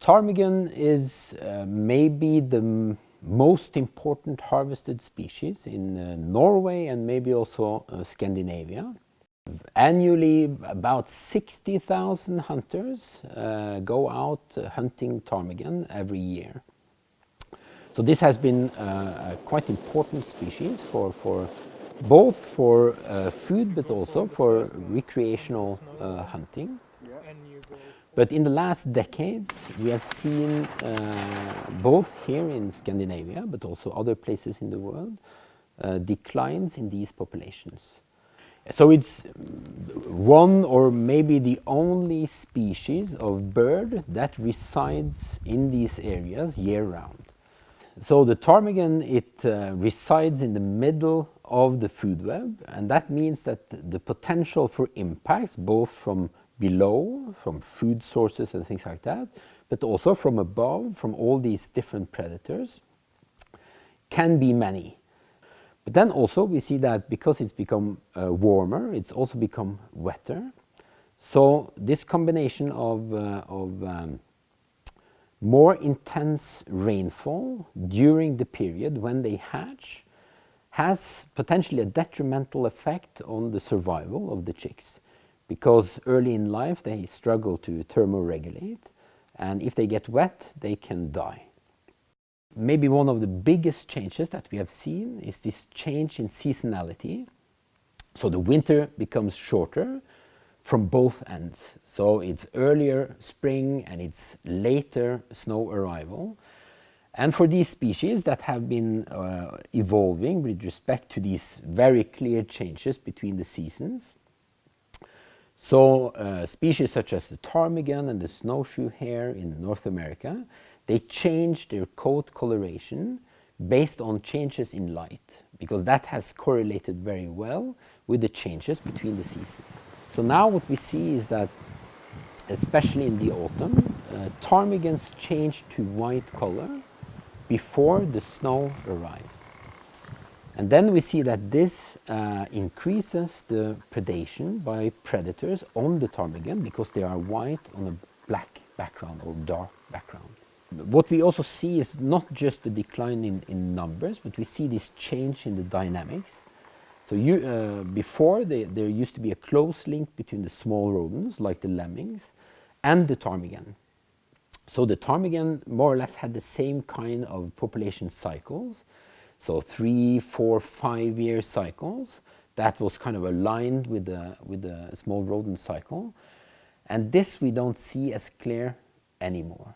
Ptarmigan is maybe the most important harvested species in Norway and maybe also Scandinavia. Annually, about 60,000 hunters go out hunting ptarmigan every year. So this has been a quite important species for both for food but also for recreational hunting. But in the last decades, we have seen both here in Scandinavia but also other places in the world declines in these populations. So it's one or maybe the only species of bird that resides in these areas year-round. So the ptarmigan, it resides in the middle of the food web, and that means that the potential for impacts, both from below, from food sources and things like that, but also from above, from all these different predators, can be many. But then also we see that because it's become warmer, it's also become wetter. So this combination of more intense rainfall during the period when they hatch has potentially a detrimental effect on the survival of the chicks, because early in life they struggle to thermoregulate, and if they get wet they can die. Maybe one of the biggest changes that we have seen is this change in seasonality. So the winter becomes shorter from both ends. So it's earlier spring and it's later snow arrival. And for these species that have been evolving with respect to these very clear changes between the seasons, so species such as the ptarmigan and the snowshoe hare in North America, they change their coat coloration based on changes in light, because that has correlated very well with the changes between the seasons. So now what we see is that, especially in the autumn, ptarmigans change to white color before the snow arrives. And then we see that this increases the predation by predators on the ptarmigan because they are white on a black background or dark background. What we also see is not just the decline in numbers, but we see this change in the dynamics. So before, there used to be a close link between the small rodents, like the lemmings, and the ptarmigan. So the ptarmigan more or less had the same kind of population cycles, so 3, 4, 5-year cycles. That was kind of aligned with the small rodent cycle. And this we don't see as clear anymore.